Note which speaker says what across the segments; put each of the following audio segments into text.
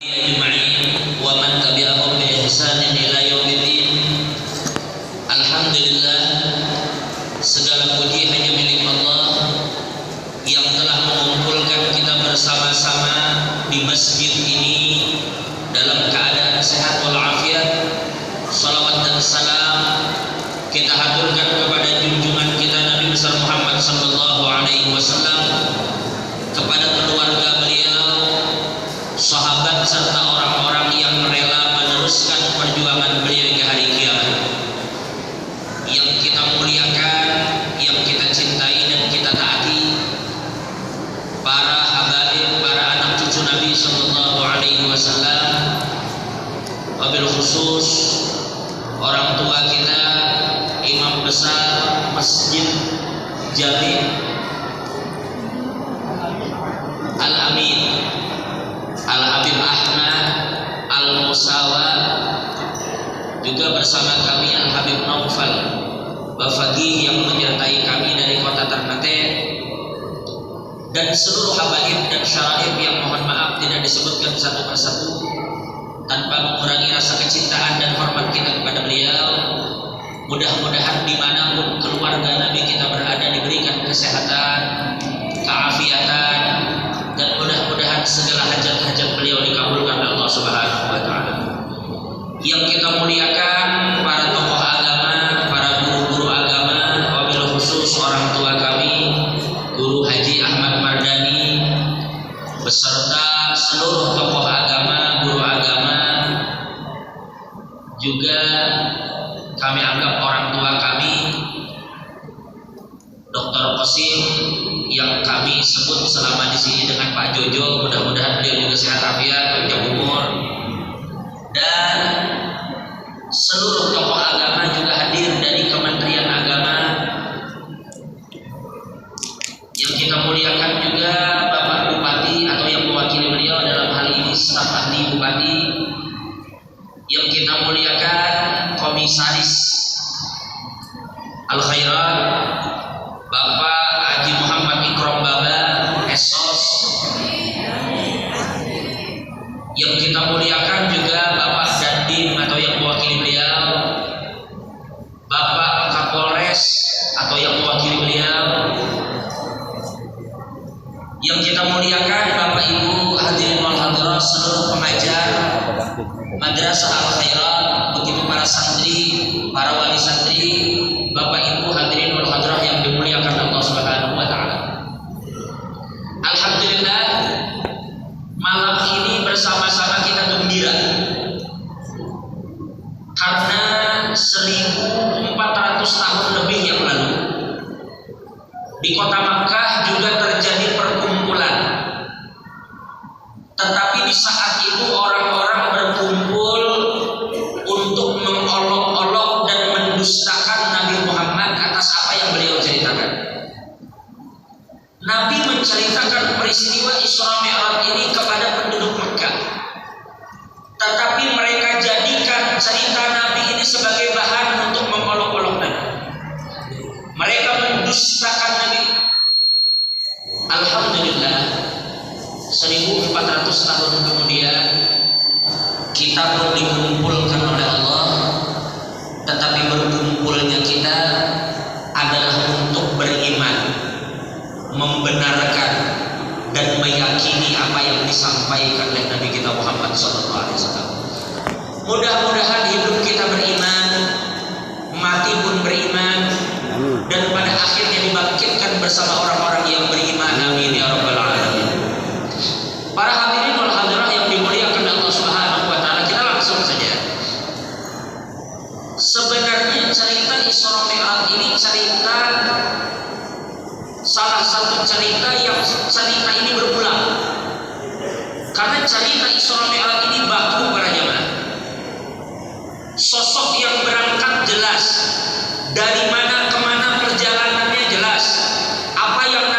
Speaker 1: ajma'in wa man tabi'ahum bi ihsanin ila yaumiddin. Alhamdulillah, segala puji hanya milik Allah yang telah mengumpulkan kita bersama-sama di masjid ini dalam keadaan sehat walafiat. Salawat dan salam kita haturkan kepada junjungan kita Nabi besar Muhammad sallallahu alaihi wasallam, kepada keluarga beliau, sahabat serta orang-orang yang rela meneruskan perjuangan beliau hingga hari kiamat. Yang kita muliakan, yang kita cintai dan kita taati, para habaib, para anak cucu Nabi sallallahu alaihi wasallam, wabil khusus orang tua kita, imam besar Masjid Jami Al-Amin Al-Habib Ahmad Al-Musawa, juga bersama kami Al-Habib Naufal Bafaqih yang menyertai kami dari kota Ternate, dan seluruh habaib dan syaraib yang mohon maaf tidak disebutkan satu persatu tanpa mengurangi rasa kecintaan dan hormat kita kepada beliau. Mudah-mudahan dimanapun keluarga Nabi kita berada diberikan kesehatan, keafiatan, dan mudah-mudahan segala hajat-hajat beliau dikabulkan oleh Allah Subhanahu wa taala. Yang kita muliakan para tokoh agama, para guru-guru agama, wabil khusus orang tua kami, Guru Haji Ahmad Mardani beserta seluruh tokoh agama, guru agama, juga kami anggap orang tua kami, Dr. Qasim yang kami sebut selama di sini dengan Pak Jojo, mudah-mudahan beliau juga sehat afiat, panjang umur, dan seluruh tokoh agama juga hadir dari Kementerian Agama. Yang kita muliakan juga Bapak Bupati atau yang mewakili beliau dalam hal ini staf ahli Bupati. Yang kita muliakan Komisaris Al-Khairat Bapak Haji Muhammad Ikrom Baba Esos. Yang kita muliakan juga Bapak Dandim atau yang mewakili beliau, Bapak Kapolres atau yang mewakili beliau. Yang kita muliakan Bapak Ibu hadirin wal hadirat, seluruh pengajar Madrasah Al-Khairat, begitu para santri, para wali santri, Bapak Ibu hadirin wal hadirat yang dimuliakan Allah Subhanahu wa taala. Alhamdulillah, malam ini bersama-sama kita gembira karena 1400 tahun lebih yang lalu di kota Makkah juga terjadi perkumpulan. Tetapi di saat itu orang-orang berkumpul untuk mengolok-olok dan mendustakan Nabi Muhammad atas apa yang beliau ceritakan. Nabi menceritakan peristiwa Isra Mi'raj ini kepada penduduk Makkah, tetapi mereka jadikan cerita Nabi ini sebagai bahan untuk mengolok-olok Nabi. Mereka mendustakan Nabi. Alhamdulillah, 1400 tahun kemudian kita pun dikumpulkan oleh Allah, tetapi berkumpulnya kita adalah untuk beriman, membenarkan dan meyakini apa yang disampaikan oleh Nabi kita Muhammad SAW. Mudah-mudahan hidup kita beriman, mati pun beriman, dan pada akhirnya dibangkitkan bersama orang-orang yang beriman. Amin ya rabbal alamin. Para hadirin wal hadirat yang dimuliakan Allah Subhanahu wa taala, kita langsung saja. Sebenarnya cerita Isra Mi'raj ini cerita, salah satu cerita yang cerita ini berulang. Karena cerita Isra Mi'raj ini baku para jemaah. Sosok yang berangkat jelas, dari mana kemana perjalanannya jelas, apa yang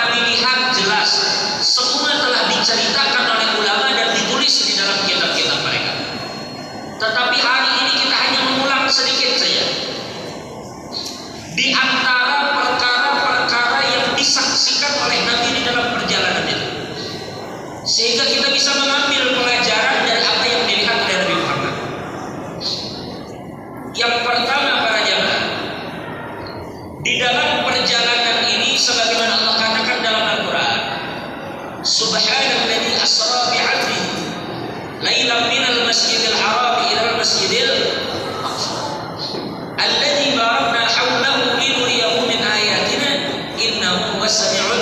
Speaker 1: Masjidil Aqsa alladzi barakna hawlahu linuriyahu min ayatina innahu was-sami'ul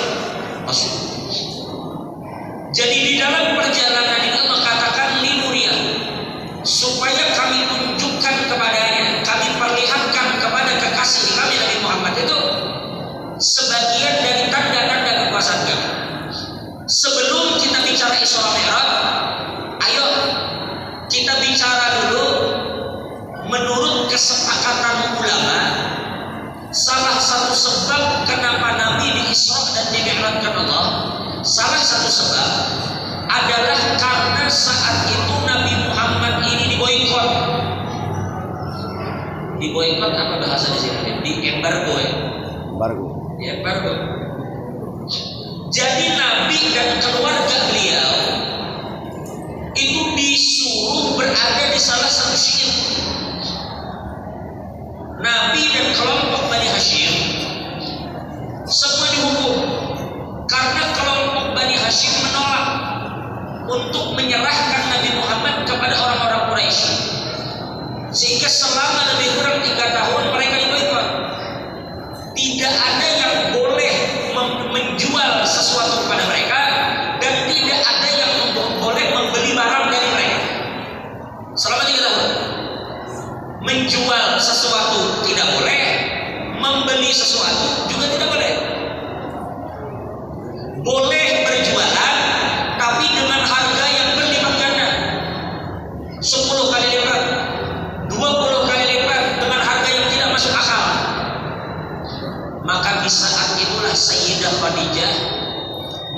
Speaker 1: basir. Jadi di dalam perjalanan ini Allah katakan linuriyahu, supaya kami tunjukkan kepadanya, kami perlihatkan kepada kekasih kami Nabi Muhammad itu sebagian dari tanda-tanda kekuasaan kami. Sebelum kita bicara Isra Mi'raj, ayo kita bicara dulu menurut kesepakatan ulama, salah satu sebab kenapa Nabi di Isra dan Dimi'rajkan Allah, salah satu sebab adalah karena saat itu Nabi Muhammad ini diboikot. Diboikot apa bahasa di sini? Di embargo ya.
Speaker 2: Embargo.
Speaker 1: Di embargo. Jadi Nabi dan keluarga beliau itu disuruh berada di salah satu syi'ir. Nabi dan kelompok Bani Hashim semua dihukum karena kelompok Bani Hashim menolak untuk menyerahkan Nabi Muhammad kepada orang-orang Quraisy, sehingga selama lebih kurang 3 tahun mereka diboikot. Tidak ada yang boleh menjual sesuatu kepada mereka dan tidak ada yang boleh membeli barang dari mereka selama 3 tahun. Menjual sesuatu tidak boleh, membeli sesuatu juga tidak boleh. Boleh berjualan tapi dengan harga yang berlipat ganda, 10 kali lipat, 20 kali lipat, dengan harga yang tidak masuk akal. Maka di saat itulah Sayyidah Khadijah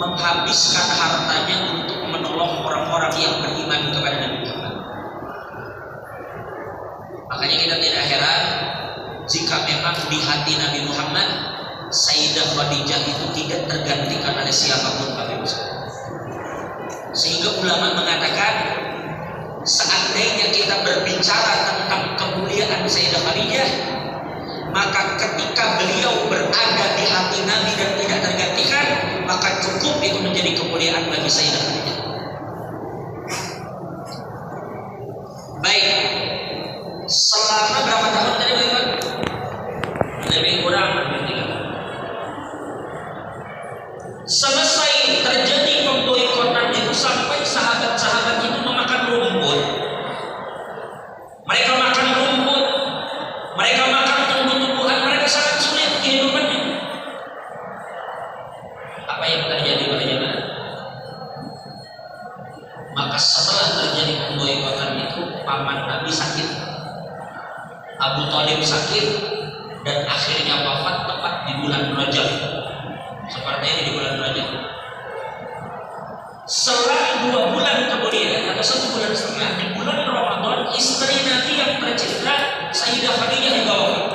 Speaker 1: menghabiskan hartanya untuk menolong orang-orang yang beriman kepada Nabi Muhammad. Makanya kita tidak heran jika memang di hati Nabi Muhammad Sayyidah Khadijah itu tidak tergantikan oleh siapapun Bapak Ibu. Sehingga ulama mengatakan seandainya kita berbicara tentang kemuliaan Sayyidah Khadijah, maka ketika beliau berada di hati Nabi dan tidak tergantikan, maka cukup itu menjadi kemuliaan bagi Sayyidah Khadijah. Baik, selama berapa tahun tadi Bapak? Lebih kurang 3 tahun. Selesai terjadi pemboikotan itu sampai sahabat-sahabat itu memakan rumput. Mereka makan rumput, mereka makan tumbuh-tumbuhan, mereka sangat sulit kehidupannya. Apa yang terjadi pada zaman? Maka setelah terjadi pemboikotan itu, paman Nabi sakit, Abu Thalib sakit, dan akhirnya wafat tepat di bulan Rajab. Seperti ini di bulan Rajab. Selang 2 bulan kemudian atau 1 bulan setengah, di bulan Ramadan, istri Nabi yang tercinta Sayyidah Khadijah juga wafat.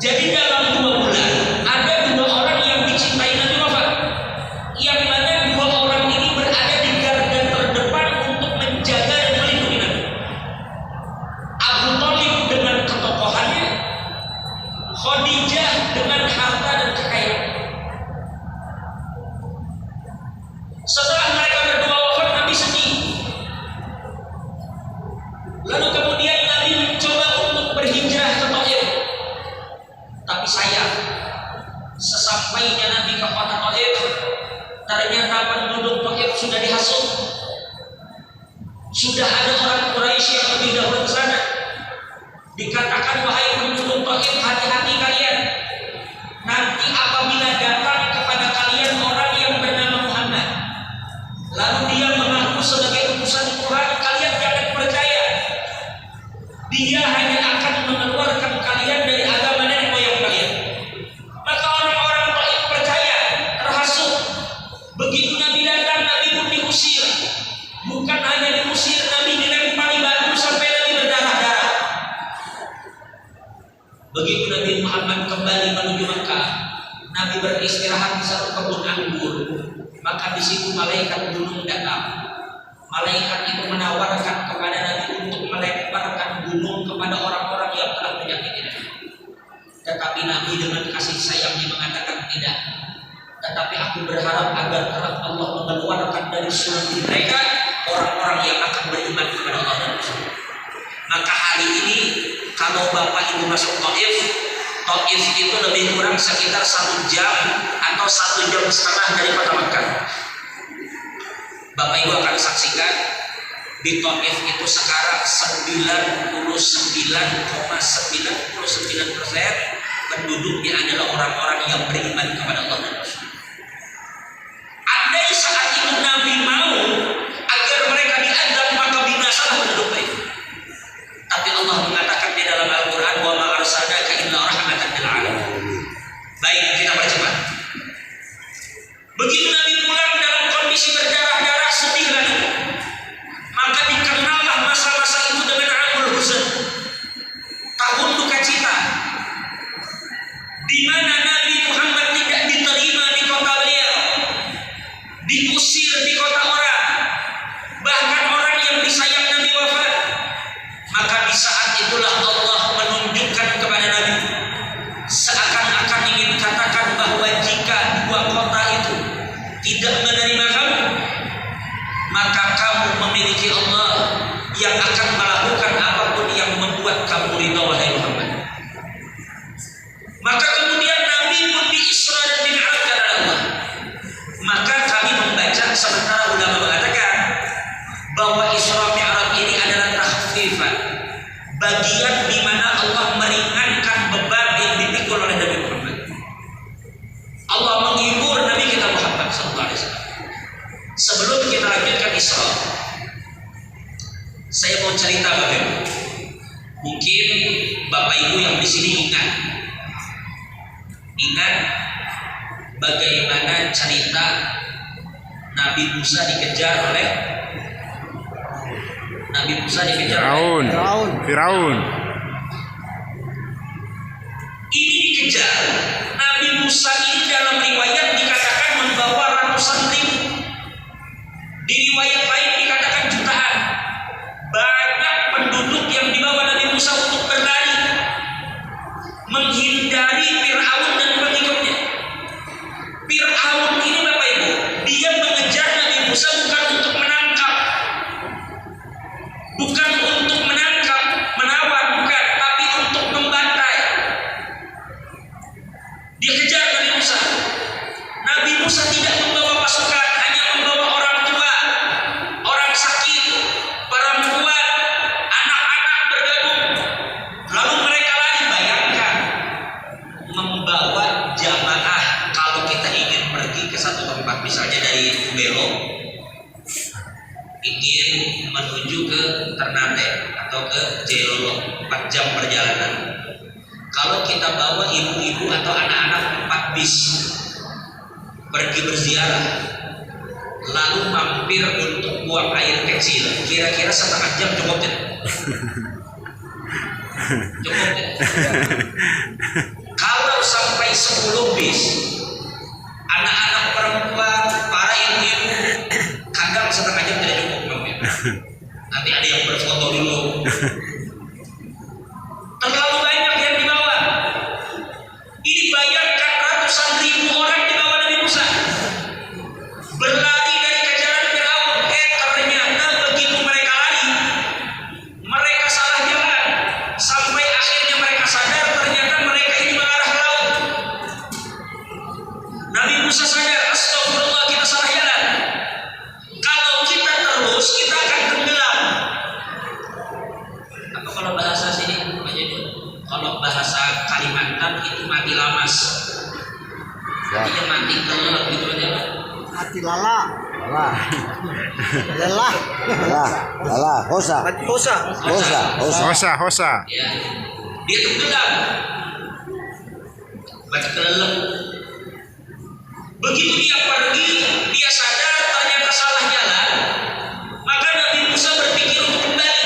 Speaker 1: Jadi dalam 2 bulan ada 2 orang yang dicintai Nabi wafat, yang mana 2 orang ini berada di garda terdepan untuk menjaga dan melindungi Nabi. Abu Thalib dengan ketokohannya, Khadijah dengan harta dan kekayaan. Setelah mereka berdua wafat, Nabi sedih. Lalu kemudian Nabi mencoba untuk berhijrah ke Thaif. Tapi sayang, sesampainya Nabi ke kota Thaif, ternyata penduduk Thaif sudah dihasut. Sudah ada orang Quraisy yang lebih dahulu ke sana. Dikatakan, wahai penduduk Thaif, hati-hati kalian. Nanti apabila datang kepada kalian orang yang bernama Muhammad, lalu dia mengaku sebagai utusan Tuhan, kalian jangan percaya. Dia hanya akan mengeluarkan kalian dari agama nenek moyang kalian. Maka orang-orang Thaif percaya, terhasut. Begitu Nabi datang, Nabi pun diusir. Bukan hanya diusir, Nabi dilempari batu sampai Nabi berdarah-darah. Begitu Nabi Muhammad kembali menuju Makkah, Nabi beristirahat di satu kebun anggur. Maka di situ malaikat gunung datang. Malaikat itu menawarkan kepada Nabi untuk melemparkan gunung kepada orang-orang yang telah menyakiti Nabi. Tetapi Nabi dengan kasih sayangnya mengatakan tidak. Tetapi aku berharap agar kelak Allah mengeluarkan dari sulbi mereka orang-orang yang akan beriman kepada Allah dan Rasul. Maka hari ini kalau Bapak Ibu masuk Taif itu lebih kurang sekitar 1 jam atau 1 jam setengah dari kota Mekah. Bapak Ibu akan saksikan di Taif itu sekarang 99,99% penduduknya adalah orang-orang yang beriman kepada Allah dan Rasul. Andai saat itu Nabi mau agar mereka diadab, maka binasalah penduduk Taif. Tapi Allah mengatakan di dalam Al-Quran, wa ma arsalnaka illa rahmatan lil alamin. Baik, kita percepat. Begitu Nabi pulang dalam kondisi berdarah-darah, sedih lagi. Maka dikenallah masa-masa itu dengan Amul Huzn, tahun duka cita, di mana Nabi Muhammad tidak diterima di kota beliau, diusir di kota orang, bahkan orang yang disayang Nabi wafat. Maka di saat itulah Allah menunjukkan kepada Nabi, seakan-akan ingin katakan bahwa jika 2 kota itu tidak menerima kamu, maka kamu memiliki Allah yang akan melakukan apapun yang membuat kamu ridha, wahai Muhammad. Maka kemudian Nabi pun di-Isra dan di-Mi'rajkan oleh Allah. Maka kami membaca, sementara ulama mengatakan bahwa Isra Mi'raj ini adalah takhfifan, bagian di mana Allah meringankan beban yang dipikul oleh Nabi Muhammad. Allah menghibur Nabi kita Muhammad SAW. Sebelum kita lanjutkan Isra, saya mau cerita bagaimana. Mungkin Bapak Ibu yang di sini ingat bagaimana cerita Nabi Musa dikejar oleh
Speaker 2: Firaun.
Speaker 1: Ini dikejar Nabi Musa ini dalam riwayat dikatakan membawa ratusan ribu, di riwayat lain dikatakan jutaan. Banyak penduduk yang dibawa Nabi Musa untuk berlari menghindari Firaun dan pengikutnya. Firaun ini Bapak Ibu, dia mengejar Nabi Musa bukan untuk menangkap, menawan, bukan, tapi untuk membantai. Dia kejar Nabi Musa. Nabi Musa tidak membawa pasukan, hanya membawa orang tua, orang sakit, perempuan, anak-anak bergabung. Lalu mereka lari. Bayangkan membawa jamaah. Kalau kita ingin pergi ke satu tempat, misalnya dari Belo ingin menuju ke Ternate atau ke Jayalolo, 4 jam perjalanan. Kalau kita bawa ibu-ibu atau anak-anak 4 bis pergi berziarah, lalu mampir untuk buang air kecil, kira-kira setengah jam cukup tidak? Cukup tidak? Kalau sampai 10 bis, anak-anak perempuan, para ibu-ibu, kadang setengah jam tidak cukup mampir. Nanti ada yang berfoto dulu. Terlalu banyak yang dibawa. Ini bayangkan ratusan ribu orang dibawa Nabi Musa berlari dari kejaran Firaun. Ternyata begitu mereka lari, mereka salah jalan, sampai akhirnya mereka sadar ternyata mereka ini mengarah ke laut. Nabi Musa sadar, astagfirullah, kita salah jalan. Kalau kita terus, kita akan tenggelam. Atau kalau bahasa sini, kalau bahasa Kalimantan itu mati lamas. Artinya mati kelelep gitu aja.
Speaker 3: Mati lelah.
Speaker 2: Hosa.
Speaker 1: Ya. Dia tenggelam. Mati kelelep. Begitu dia pergi, dia sadar ternyata salah jalan. Maka Nabi Musa berpikir untuk kembali.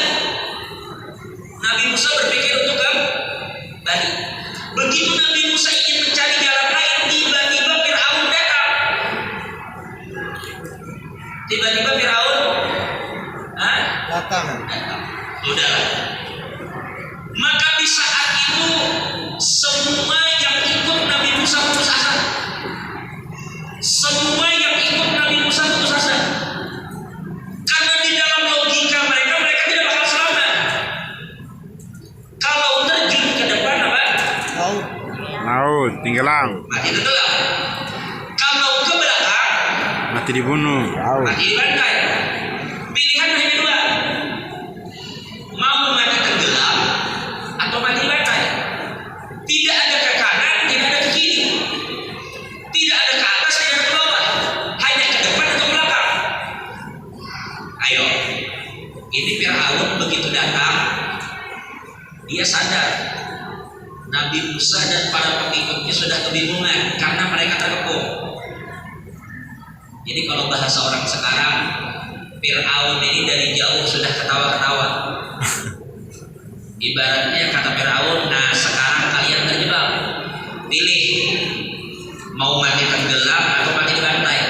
Speaker 1: Begitu Nabi Musa ingin mencari jalan lain, tiba-tiba Firaun datang. Datang. Udahlah. Maka di saat itu semua yang ikut Nabi Musa putus asa. Karena di dalam logika mereka tidak bakal selamat.
Speaker 2: Tenggelam.
Speaker 1: Mati tenggelam. Kalau ke belakang,
Speaker 2: Mati dibunuh.
Speaker 1: mati dibantai. Pilihan hanya dua. Mau mati tenggelam atau mati dibantai. Tidak ada ke kanan, tidak ada ke kiri. Tidak ada ke atas, tidak ada ke bawah. Hanya ke depan atau belakang. Ayo. Ini Fir'aun begitu datang, dia sadar Nabi Musa dan para pengikutnya sudah kebingungan karena mereka terkepung. Jadi kalau bahasa orang sekarang, Fir'aun ini dari jauh sudah ketawa-ketawa. Ibaratnya kata Fir'aun, nah sekarang kalian terjebak. Pilih, mau mati tenggelam atau mati dibantai.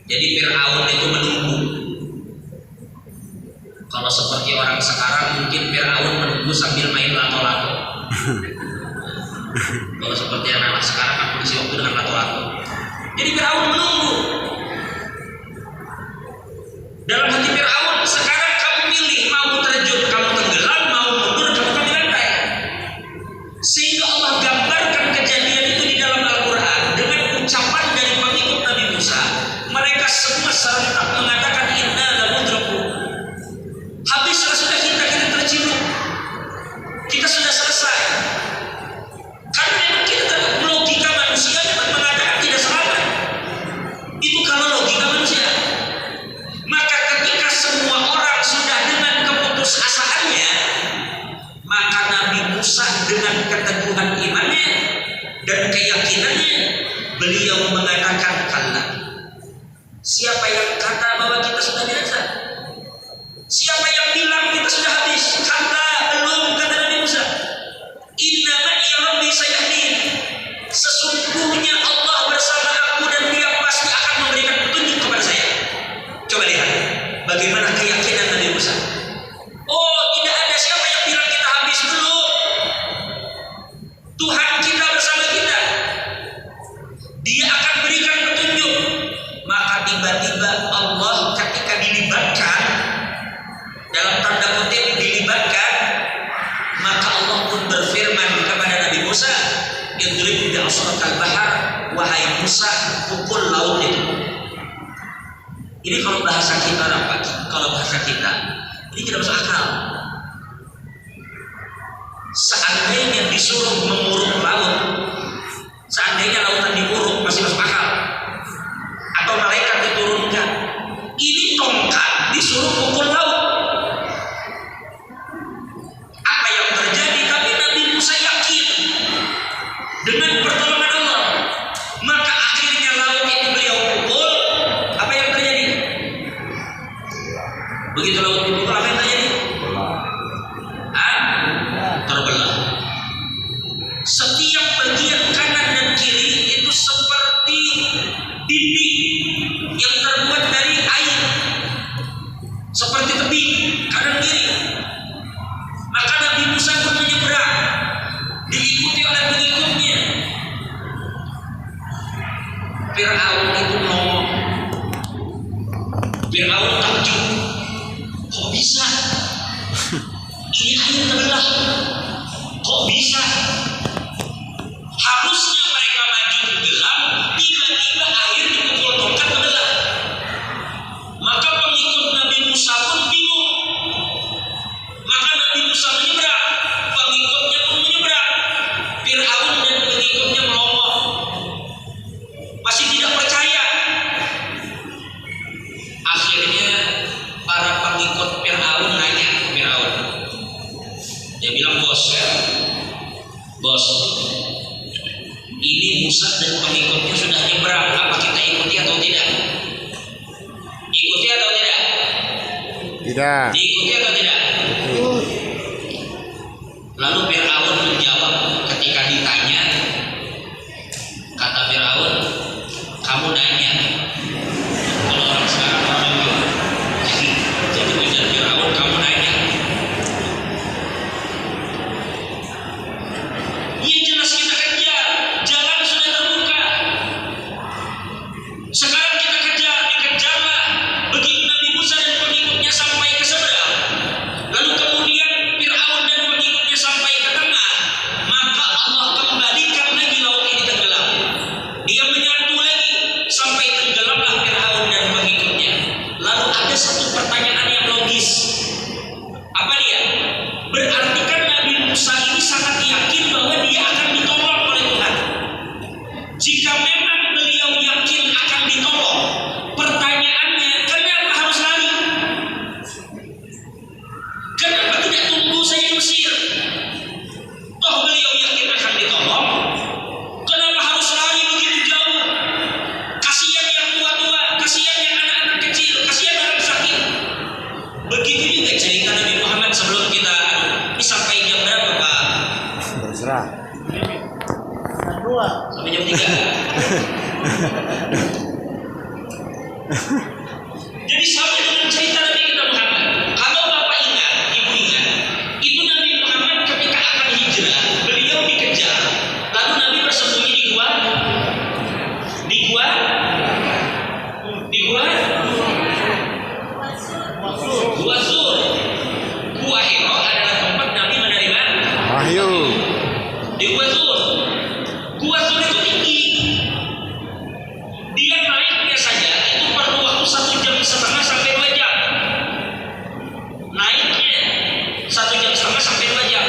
Speaker 1: Jadi Fir'aun itu menunggu. Kalau seperti orang sekarang mungkin Fir'aun menunggu sambil main lato-lato. Kalau seperti anak sekarang aku isi waktu dengan lato-lato. Jadi Fir'aun menunggu. Dalam hati Fir'aun, sekarang kamu pilih, mau terjun kamu tenggelam, mau mundur kamu dibantai. Sehingga Allah gambarkan kejadian itu di dalam Al-Quran dengan ucapan dari pengikut Nabi Musa. Mereka semua serentak mengatakan inna lamudrakun. Habislah sudah kita terciduk. Kita sudah selesai. Karena memang kita logika manusia dapat mengatakan tidak selamat. Itu kalau logika manusia. Maka ketika semua orang sudah dengan keputusasaannya, maka Nabi Musa dengan keteguhan imannya dan keyakinannya, beliau mengatakan kalla. Siapa yang kata bahwa kita sudah biasa? Siapa yang bilang kita sudah habis? Kata belum, kata Nabi Musa. Inna ma'iya rabbi sayahdin. Sesungguhnya Allah bersama aku dan Dia pasti akan memberikan petunjuk kepada saya. Coba lihat bagaimana keyakinan Nabi Musa. Oh, tidak ada siapa yang bilang kita habis, belum. Tuhan kita bersama kita. Dia akan berikan petunjuk. Maka tiba-tiba Allah ketika dilibatkan, dalam tanda kutip dilibatkan, maka Allah pun berfirman kepada Nabi Musa, idrib bi'asrakal bahar, wahai Musa, pukul laut itu. Ini kalau bahasa kita apa? Kalau bahasa kita ini tidak masuk akal. Seandainya disuruh menguruk laut, seandainya lautan diuruk masih masuk akal, atau malaikat diturunkan. Ini tongkat disuruh pukul laut. Apa yang terjadi? Tapi Nabi Musa yakin dengan pertolongan Allah. Maka akhirnya laut itu beliau pukul. Apa yang terjadi? Begitu laut dipukul, apa yang terjadi? Terbelah. Setiap bagian kanan dan kiri itu seperti dinding yang terbuat dari air, seperti tebing kanan kiri. Maka Nabi Musa pun menyeberang, diikuti oleh pengikutnya. Fir'aun itu ngomong. Fir'aun takjub. Kok bisa? Ini air terbelah. Kok bisa? Harusnya mereka maju tenggelam, tiba-tiba air dipukul tongkat terbelah. Maka pengikut Nabi Musa pun bingung. Maka Nabi Musa menyeberang, pengikutnya pun menyeberang. Fir'aun dan pengikutnya melongo, masih tidak percaya. Akhirnya para pengikut Fir'aun nanya ke Fir'aun. Dia bilang, bos, ini Musa dan pengikutnya sudah nyeberang, apa kita ikuti atau tidak? Ikuti atau tidak?
Speaker 2: Tidak.
Speaker 1: Diikuti atau tidak? Lalu Fir'aun menjawab ketika ditanya. Kata Fir'aun, kamu nanya. Kalau orang sekarang orang jadi ujar Fir'aun, kamu nanya. Ya jelas kita kejar, jalan sudah terbuka. Sekarang kita kejar, dikejarlah. Begitu Nabi Musa dan pengikutnya sampai ke seberang, lalu kemudian Fir'aun dan pengikutnya sampai ke tengah, maka Allah kembali Begitu juga cerita Nabi Muhammad sebelum kita ini sampai jam berapa Pak?
Speaker 2: Terserah.
Speaker 1: Sampai jam 3. Jadi sama dengan cerita Nabi kita Muhammad. Kalau Bapak ingat, Ibu ingat, itu Nabi Muhammad ketika akan hijrah, beliau dikejar. Lalu Nabi bersembunyi di gua. Di gua. Gua Sur. Gua Hiro adalah tempat Nabi menerima
Speaker 2: Wahyu.
Speaker 1: di Gua Sur. Gua Sur itu tinggi. Dia naiknya saja itu perlu waktu 1,5 jam sampai 2 jam. Naiknya 1,5 jam sampai 2 jam.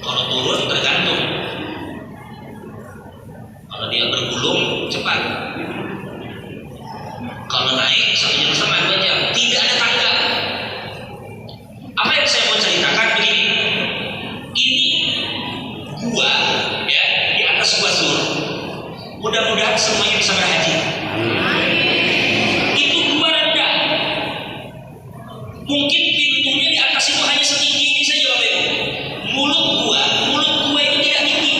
Speaker 1: Kalau turun tergantung. Kalau dia bergulung cepat. Kalau naik 1,5 jam 2 jam. Tidak ada tangga. Apa yang saya mau ceritakan begini. Ini gua ya di atas Gua Sur. Mudah-mudahan semuanya bisa berhaji. Itu gua rendah. Mungkin pintunya di atas itu hanya setinggi ini saja Bapak Ibu. Mulut gua itu tidak tinggi.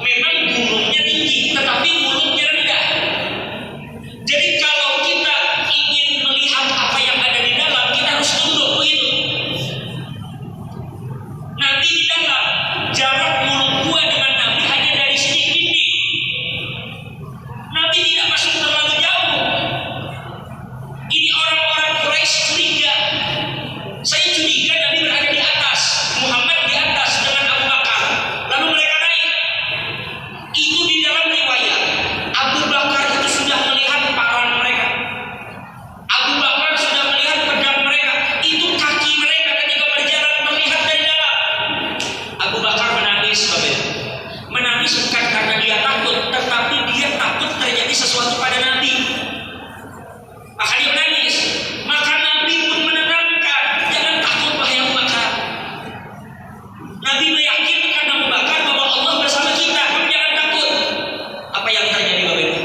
Speaker 1: Memang gulungnya tinggi, tetapi mulutnya rendah. Jadi kalau kita ingin melihat apa yang ada di dalam, kita harus tunduk begitu. Nabi di dalam, jarak mulut gua dengan Nabi hanya dari sini ke dinding. Nabi tidak masuk terlalu jauh. Ini orang-orang Quraisy curiga. Saya curiga Nabi berada di atas, Muhammad di atas dengan Abu Bakar. Lalu mereka naik. Itu di dalam riwayat, Abu Bakar itu sudah melihat parang mereka. Abu Bakar sudah melihat pedang mereka. Itu kaki mereka ketika berjalan terlihat dari dalam. Abu Bakar menangis, Bapak Ibu. Menangis bukan karena dia takut, tetapi dia takut terjadi sesuatu pada Nabi. Maka dia menangis. Maka Nabi pun menenangkan, jangan takut wahai Abu Bakar. Nabi meyakinkan Abu Bakar bahwa Allah bersama kita, kamu jangan takut. Apa yang terjadi Bapak Ibu?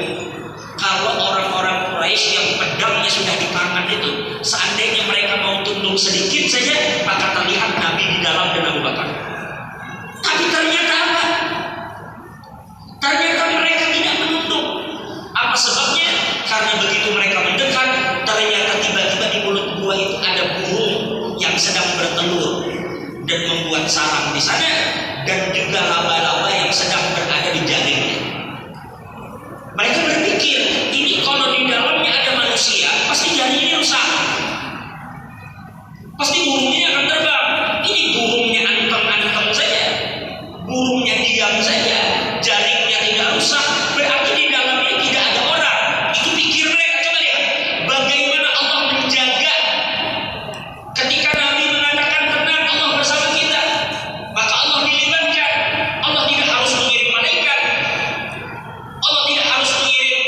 Speaker 1: Kalau orang-orang Quraisy yang pedangnya sudah di tangan itu, seandainya mereka mau tunduk sedikit saja, maka terlihat Nabi di dalam dan Abu Bakar. Tapi ternyata apa? Ternyata mereka tidak menunduk. Apa sebabnya? Karena begitu mereka mendekat, ternyata tiba-tiba di mulut gua itu ada burung yang sedang bertelur dan membuat sarang di sana, dan juga laba-laba yang sedang berada di jaringnya. Mereka berpikir, ini kalau di dalamnya ada manusia, pasti jaringnya rusak. Pasti burungnya akan terbang. Ini burungnya anteng-anteng saja. Burungnya diam saja, jaringnya tidak rusak, berarti di dalamnya tidak ada orang. Itu pikir mereka. Coba lihat bagaimana Allah menjaga. Ketika Nabi mengatakan tenang, Allah bersama kita, maka Allah dilibatkan. Allah tidak harus mengirim malaikat, Allah tidak harus mengirim,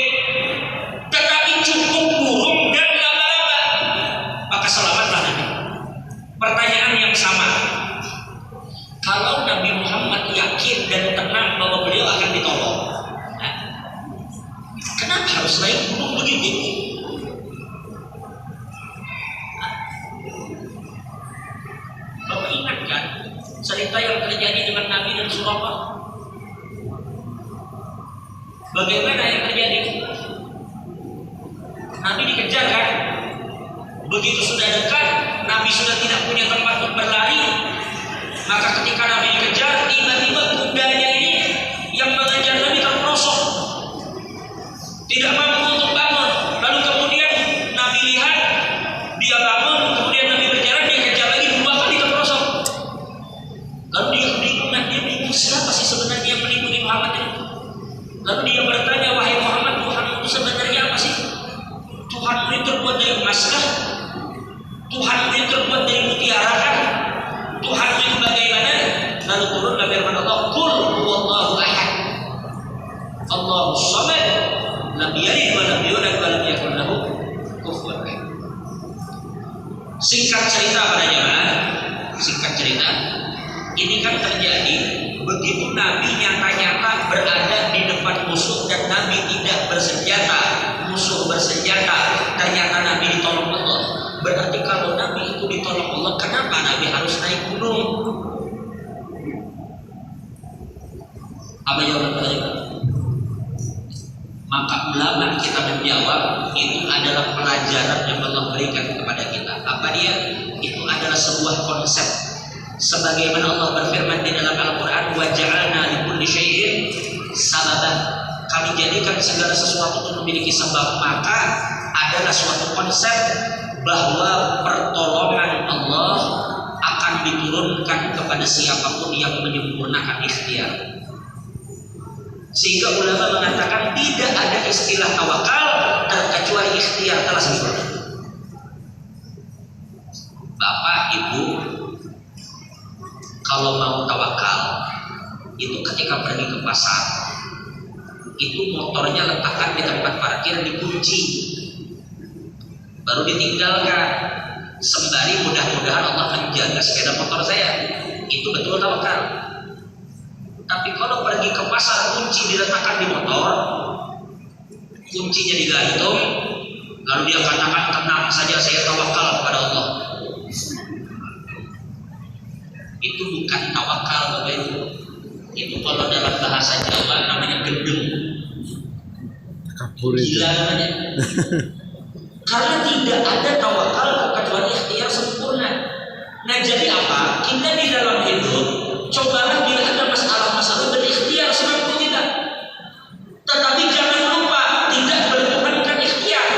Speaker 1: tetapi cukup burung dan laba-laba, maka selamatlah Nabi. Pertanyaan yang sama, kalau Nabi Muhammad yakin dan tenang bahwa beliau akan ditolong, kenapa harus naik gunung begitu? Bapak ingat kan cerita yang terjadi dengan Nabi dan Surabaya? Bagaimana yang terjadi? Nabi dikejar kan? Begitu sudah dekat, Nabi sudah tidak punya tempat untuk berlari. Maka ketika Nabi dikejar, tiba-tiba kudanya ini yang mengejar Nabi terperosok, tidak mampu untuk bangun. Lalu kemudian Nabi lihat dia bangun, kemudian Nabi berjalan, dia kejar lagi 2 kali terperosok. Lalu dia kebingungan, dia bingung siapa sih sebenarnya yang menipu Muhammad ini. Lalu dia bertanya, wahai Muhammad, Tuhan itu sebenarnya apa sih? Tuhan itu terbuat dari emas kah? Tuhan itu terbuat dari mutiara kan? Tuhan itu bagaimana? Lalu turunlah firman Allah, Qul huwallahu ahad, Allahus samad, lam yalid wa lam yulad wa lam yakul lahu kufuwan ahad. Singkat cerita para jemaah, singkat cerita, ini kan terjadi begitu Nabi nyata-nyata berada di depan musuh dan Nabi tidak bersenjata, musuh bersenjata, ternyata Nabi ditolong Allah. Berarti kalau ditolak Allah, kenapa Nabi harus naik gunung? Apa jawaban pertanyaan? Maka ulama kita menjawab, itu adalah pelajaran yang Allah berikan kepada kita. Apa dia? Itu adalah sebuah konsep. Sebagaimana Allah berfirman di dalam Al-Quran, wa ja'alna likulli syai'in sababan. Kami jadikan segala sesuatu itu memiliki sebab. Maka adalah suatu konsep bahwa pertolongan Allah akan diturunkan kepada siapapun yang menyempurnakan ikhtiar. Sehingga ulama mengatakan tidak ada istilah tawakal terkecuali ikhtiar telah sempurna. Bapak, Ibu, kalau mau tawakal itu ketika pergi ke pasar, itu motornya letakkan di tempat parkir, dikunci, baru ditinggalkan sembari mudah-mudahan Allah menjaga sepeda motor saya. Itu betul tawakal. Tapi kalau pergi ke pasar, kunci diletakkan di motor, kuncinya digantung, lalu dia katakan, tenang saja, saya tawakal kepada Allah. Itu bukan tawakal, Bapak Ibu. Itu kalau dalam bahasa Jawa namanya gendeng. Gila namanya. Karena tidak ada tawakal kecuali ikhtiar sempurna. Nah, jadi apa? Kita di dalam hidup, cobalah bila ada masalah-masalah berikhtiar semampu kita. Tetapi jangan lupa tidak berkorbankan ikhtiar.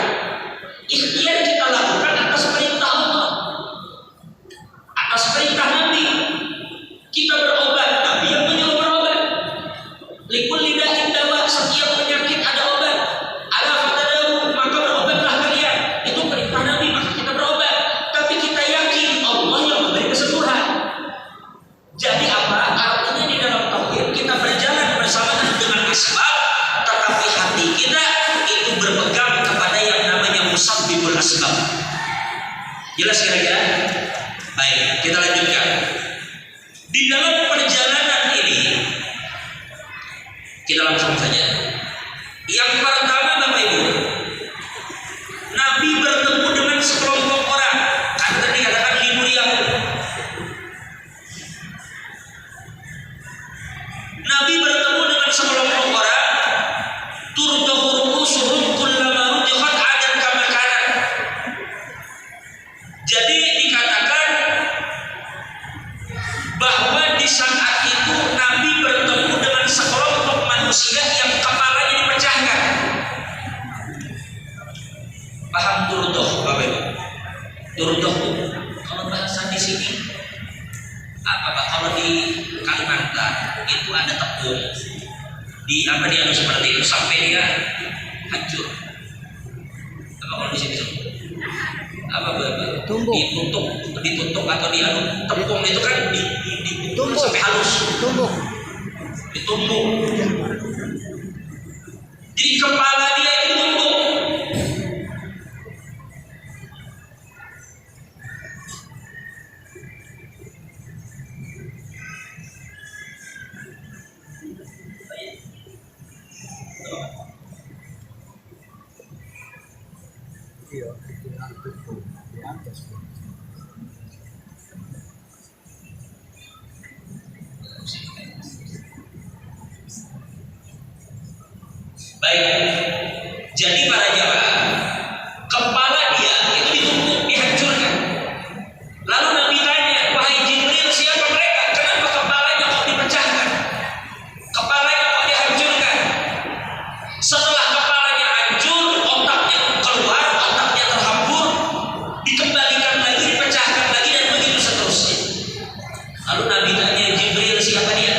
Speaker 1: Ikhtiar kita lakukan atas perintah Allah, atas perintah Nabi. Kita berobat, Nabi yang menyuruh berobat. Likulli da'in dawa, setiap penyakit ada obat. Ala fatadawu, maka berobatlah kalian. Itu perintah Nabi, maka kita berobat. Tapi kita yakin Allah yang memberi kesembuhan. Jadi apa? Artinya di dalam tauhid kita berjalan bersamaan dengan asbab, tetapi hati kita itu berpegang kepada yang namanya musabbibul asbab. Jelas kira-kira? Baik, kita lanjutkan. Di dalam perjalanan ini kita langsung saja. Yang pertama, Bapak Ibu, Nabi bertemu dengan sekelompok orang. Kan tadi katakan libur Yahud. Nabi bertemu dengan sekelompok orang, turdahu ru'usuhum kullama rudikhat 'adan kama kana. Jadi dikatakan bahwa di saat itu Nabi bertemu dengan sekelompok manusia yang kepalanya dipecahkan. Paham turdoh, Bapak Ibu? Turdoh kalau bahasa di sini apa Pak? Kalau di Kalimantan itu ada tepung dianu seperti itu sampai dia hancur. Apa kalau di sini apa Bapak? Ditutup atau dianu tepung itu kan ditutup sampai halus. Ditumbuk. Jadi kepala dia itu ditumbuk. Baik, jadi para jamaah, kepala dia itu ditumbuk, dihancurkan. Lalu Nabi tanya, wahai Jibril, siapa mereka? Kenapa kepalanya kok dipecahkan? Kepalanya kok dihancurkan? Setelah kepalanya hancur, otaknya keluar, otaknya terhambur, dikembalikan lagi, dipecahkan lagi, dan begitu seterusnya. Lalu Nabi tanya, Jibril, siapa dia?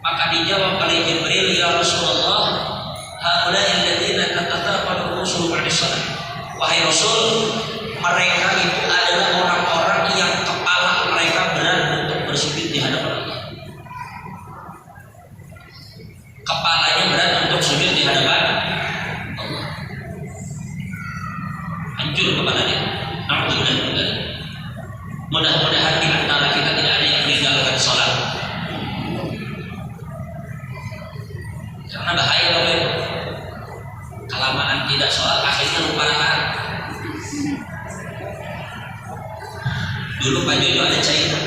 Speaker 1: Maka dijawab oleh Jibril, ya Rasulullah, haulai alladziina tatataffanu rusul ba'da shalah. Wahai Rasul, mereka itu adalah orang-orang yang kepala mereka berat untuk bersujud di hadapan Allah. Kepalanya berat untuk sujud di hadapan Allah. Hancur kepalanya. Alhamdulillah. Mudah-mudahan di antara kita tidak ada yang meninggalkan sholat. Karena bahaya Bapak Ibu. Kelamaan tidak sholat akhirnya lupa rakaat. Dulu Pak Jojo ada cairan.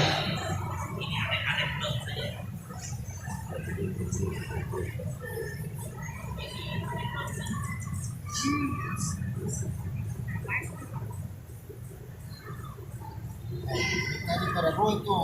Speaker 3: Tadi pada itu